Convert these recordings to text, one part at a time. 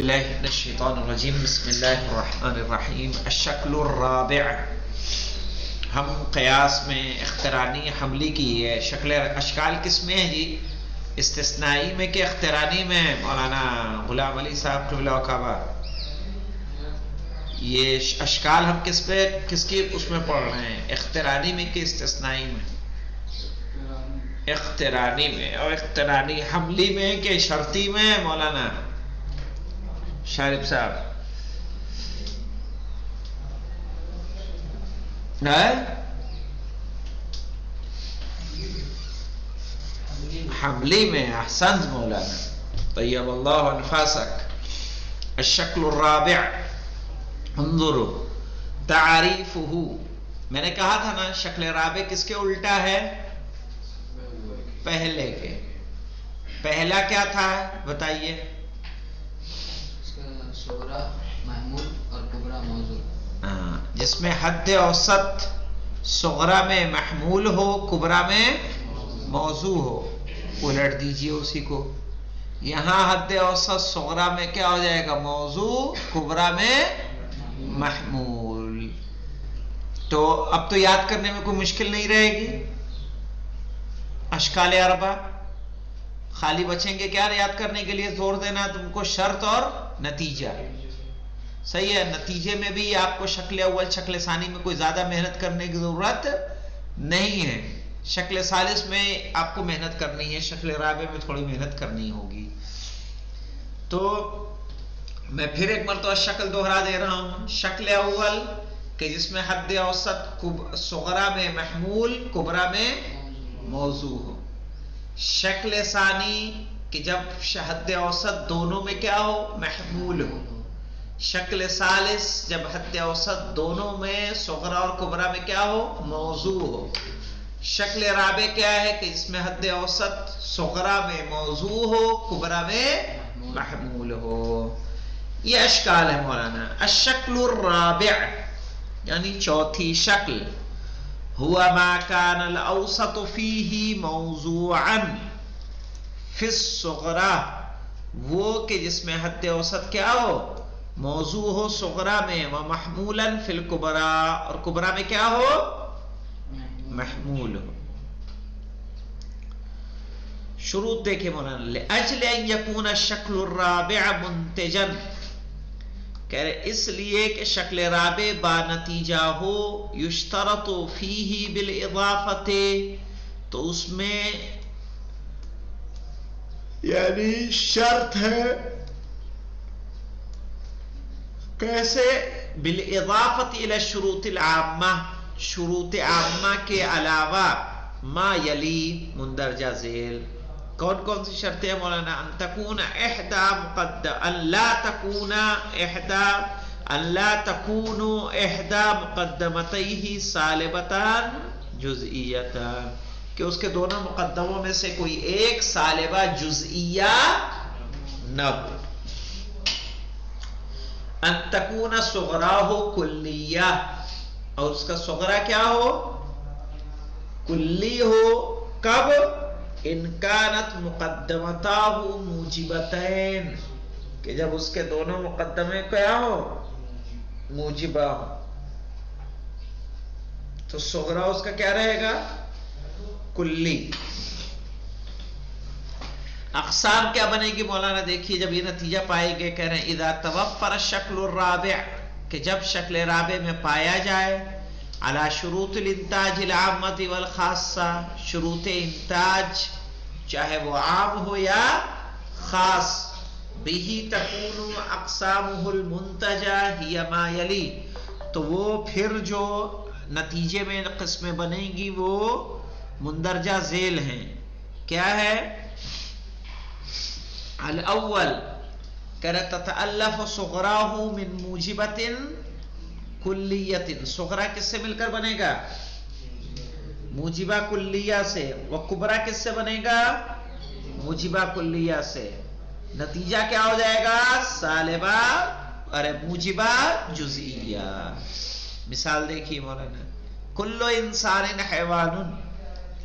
باللہ من الشیطان الرجیم بسم اللہ الرحمن الرحیم الشکل الرابع. ہم قیاس میں اخترانی حملی کی ہے. شکل اشکال کس میں ہے جی؟ استثنائی میں کہ اخترانی میں؟ مولانا غلام علی صاحب قبلہ وکعبہ یہ اشکال ہم کس کی اس میں پڑھ رہے ہیں؟ اخترانی میں کہ استثنائی میں؟ اخترانی میں. اور اخترانی حملی میں کہ شرطی میں مولانا شارف صاحب؟ حملی میں. احسنت مولانا، طیب اللہ انفاسک. الشکل الرابع انظروا تعریفہ. میں نے کہا تھا نا شکل رابع کس کے الٹا ہے؟ پہلے کے. پہلا کیا تھا بتائیے؟ صغرا محمول اور کبرا موضوع. جس میں حد اوسط صغرا میں محمول ہو، کبرا میں موضوع ہو. الٹ دیجئے اسی کو. یہاں حد اوسط صغرا میں کیا ہو جائے گا؟ موضوع. کبرا میں محمول. تو اب تو یاد کرنے میں کوئی مشکل نہیں رہے گی. اشکال اربع خالی بچیں گے کیا یاد کرنے کے لیے؟ زور دینا تم کو شرط اور نتیجہ. صحیح ہے. نتیجے میں بھی آپ کو شکل اول شکل ثانی میں کوئی زیادہ محنت کرنے کی ضرورت نہیں ہے. شکل ثالث میں آپ کو محنت کرنی ہے، شکل رابع میں تھوڑی محنت کرنی ہوگی. تو میں پھر ایک مرتبہ شکل دوہرا دے رہا ہوں. شکل اول کہ جس میں حد اوسط صغرا میں محمول، کبرا میں موضوع ہو. شکل ثانی کہ جب حد اوسط دونوں میں کیا ہو؟ محمول ہو. شکل ثالث جب حد اوسط دونوں میں صغرا اور کبرا میں کیا ہو؟ موضوع ہو. شکل رابع کیا ہے کہ جس میں حد اوسط صغرا میں موضوع ہو، کبرا میں محمول ہو. یہ اشکال ہے مولانا. الشکل الرابع یعنی چوتھی شکل ہوا ما کان الاوسط فیہ موضوعا فی الصغرا، وہ کہ جس میں حد اوسط کیا ہو؟ موضوع ہو صغرا میں، ومحمولا فی الکبرا، اور کبرا میں کیا ہو؟ محمول ہو. شروط دیکھیں مولانا. لأجل ان یکون الشکل الرابع منتجا، کہہ رہے اس لیے کہ شکل رابع با نتیجہ ہو. یشترط فیہ بالاضافت، تو اس میں یعنی شرط ہے. کیسے؟ بالاضافت الی الشروط العامہ، شروط عامہ کے علاوہ ما یلی مندرجہ ذیل. کون کون سی شرطیں ہیں مولانا؟ ان تکون احدى مقدم، ان لا تکون احدى مقدمتیہ سالبتان جزئیتان، کہ اس کے دونوں مقدموں میں سے کوئی ایک سالبہ جزئیہ نہ ہو. ان تکون صغراہ کلیہ، اور اس کا صغرا کیا ہو؟ کلی ہو. کب؟ ان کانت مقدمتاہ موجبتین، کہ جب اس کے دونوں مقدمے کیا ہو؟ موجبہ ہو. تو صغرا اس کا کیا رہے گا؟ کلی. اقسام کیا بنے گی مولانا؟ دیکھیے جب یہ نتیجہ پائے گے، کہہ رہے ہیں اذا توفر الشکل الرابع، کہ جب شکل رابع میں پایا جائے علی شروط الانتاج العامۃ والخاصہ، شروط انتاج چاہے وہ عام ہو یا خاص، بہ تکون اقسامہ المنتجہ ہی ما یلی، تو وہ پھر جو نتیجے میں قسمیں بنیں گی وہ مندرجہ ذیل ہیں. کیا ہے؟ الاول کہ تتألف صغراہ من موجبۃ کلیۃ، صغرا کس سے مل کر بنے گا؟ موجبہ کلیہ سے. وکبرا کس سے بنے گا؟ موجبہ کلیہ سے. نتیجہ کیا ہو جائے گا؟ سالبہ موجبہ جزئیہ. مثال دیکھیے مولانا. کل انسان حیوان،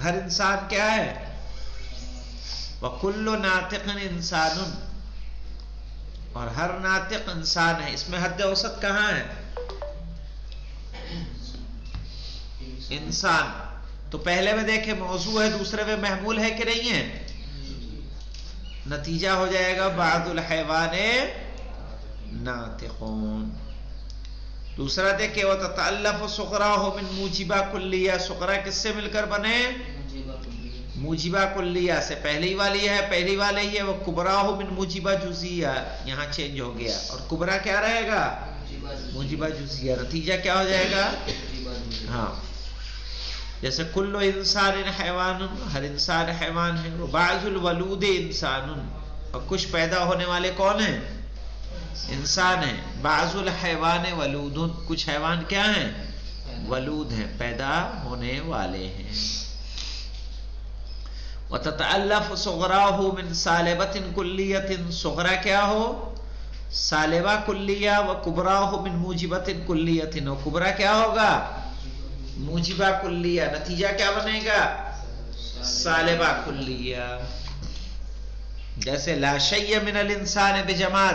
ہر انسان کیا ہے؟ وَكُلُّ نَاطِقٍ إِنسَانٌ، اور ہر ناطق انسان ہے. اس میں حد اوسط کہاں ہے؟ انسان. تو پہلے میں دیکھیں موضوع ہے، دوسرے میں محمول ہے کہ نہیں ہے؟ نتیجہ ہو جائے گا بعض الحیوان ناطقون. دوسرا دیکھیں وتتألف صغراہ من موجبہ کلیہ. صغرا کس سے مل کر بنے؟ موجبہ کلیہ سے. پہلی والی ہے، پہلی والی ہے وہ کبراہ من موجبہ جزیہ. یہاں چینج ہو گیا اور کبرا کیا رہے گا؟ موجبہ جزیہ. نتیجہ کیا ہو جائے گا؟ ہاں جیسے کل انسان حیوان، ہر انسان حیوان ہے. بعض الولود انسان، اور کچھ پیدا ہونے والے کون ہیں؟ انسان ہیں. بعض الحیوان ولود، کچھ حیوان کیا ہیں؟ ولود ہیں، پیدا ہونے والے ہیں. وتتألف صغراہ من سالبۃ کلیۃ. صغرا کیا ہو؟ سالبہ کلیہ. وکبراہ من موجبۃ کلیۃ. اور کبرا کیا ہوگا؟ موجبہ کلیہ. نتیجہ کیا بنے گا؟ سالبہ کلیہ. جیسے لا شیء من الانسان بجماد.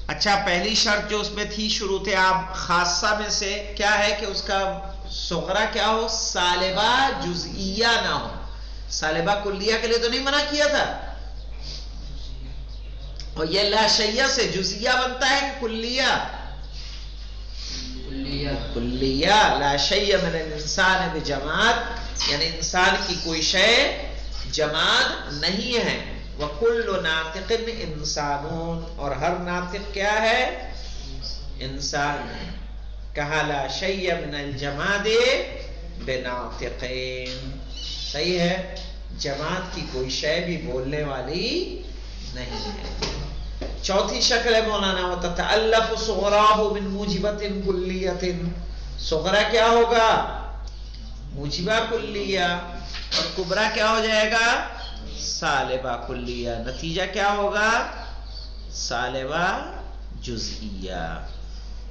اچھا پہلی شرط جو اس میں تھی شروط عام خاصہ میں سے کیا ہے کہ اس کا صغرا کیا ہو؟ سالبہ جزئیہ نہ ہو. سالبہ کلیہ کے لیے تو نہیں منع کیا تھا. اور یہ لا شیء سے جزئیہ بنتا ہے کہ کلیہ؟ کلیہ. لا شیء من الانسان بجماد یعنی انسان کی کوئی شے جماد نہیں ہے. وَكُلُّ نَاطِقٍ انسانون، اور ہر ناطق کیا ہے؟ انسان ہے. کہا لا شیء من الجماد بناطقین. صحیح ہے، جماد کی کوئی شے بھی بولنے والی نہیں ہے. چوتھی شکل ہے مولانا وتتألف صغراہ من موجبۃ کلیۃ. صغرا کیا ہوگا؟ موجبہ کلیہ. اور کبرا کیا ہو جائے گا؟ سالبہ کلیہ. نتیجہ کیا ہوگا؟ سالبہ جزئیہ.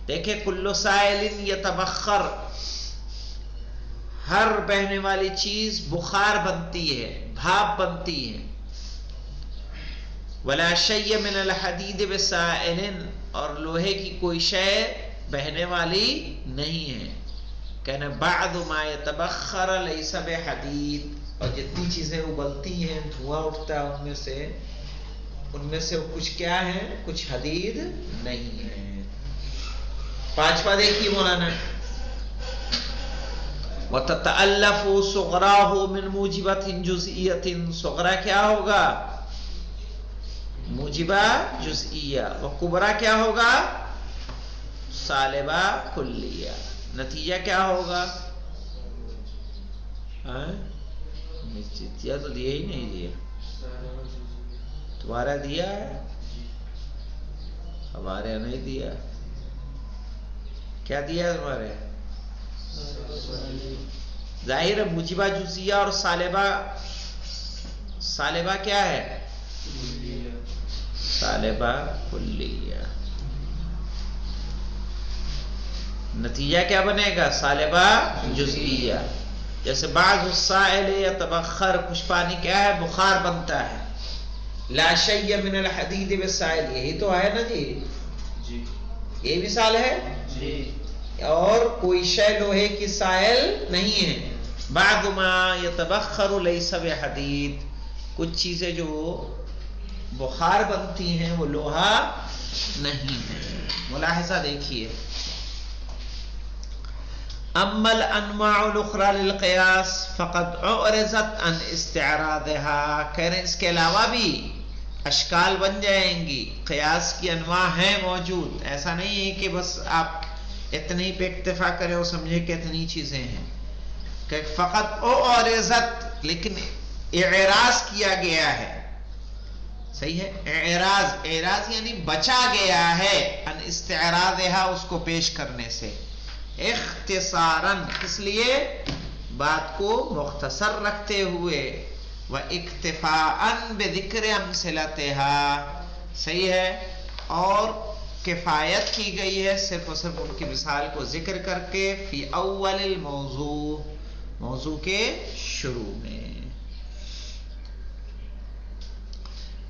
دیکھیں کل سائل یتبخر، ہر بہنے والی چیز بخار بنتی ہے، بھاپ بنتی ہے. ولا شیء من الحدید بسائل، اور لوہے کی کوئی شے بہنے والی نہیں ہے. کہنا بعض ما یتبخر لیس بحدید، اور جتنی چیزیں ابلتی ہیں دھواں اٹھتا ہے ان میں سے کچھ کیا ہے؟ کچھ حدید نہیں ہے. پانچواں دیکھیے مولانا وتتألف صغراہ من موجبۃ جزئیۃ. صغرا کیا ہوگا؟ موجبہ جزئیہ. وکبرا کیا ہوگا؟ سالبہ کلیہ. نتیجہ کیا ہوگا؟ نتیجہ تو دیا ہی نہیں. دیا تمہارا دیا ہے، ہمارے نہیں دیا. کیا دیا ہے تمہارے؟ ظاہر ہے موجبہ جزئیہ اور سالبہ کیا ہے؟ سالبہ کلیہ. نتیجہ کیا بنے گا؟ سالبہ جزئیہ. جیسے بعض السائل یتبخر، کچھ پانی کیا ہے؟ بخار بنتا ہے. لا شیء من الحدید بالسائل، یہی تو ہے نا جی؟ یہ مثال ہے. اور کوئی شے لوہے کی سائل نہیں ہے. بعض ما یتبخر لیس بحدید، کچھ چیزیں جو بخار بنتی ہیں وہ لوہا نہیں ہے. ملاحظہ دیکھیے اما الانواع الاخرى للقیاس فقد اعرضت عن استعراضها. کہہ رہے ہیں اس کے علاوہ بھی اشکال بن جائیں گی. قیاس کی انواع ہیں موجود، ایسا نہیں ہے کہ بس آپ اتنے ہی پہ اکتفا کریں اور سمجھے کہ اتنی چیزیں ہیں. کہ فقط اعرضت، لیکن اعراض کیا گیا ہے. صحیح ہے، اعراض یعنی بچا گیا ہے ان استعراضها، اس کو پیش کرنے سے. اختصاراً، اس لیے بات کو مختصر رکھتے ہوئے. واکتفاءً بذکر امثلتها، صحیح ہے، اور کفایت کی گئی ہے صرف اور صرف ان کی مثال کو ذکر کر کے فی اول الموضوع، موضوع کے شروع میں.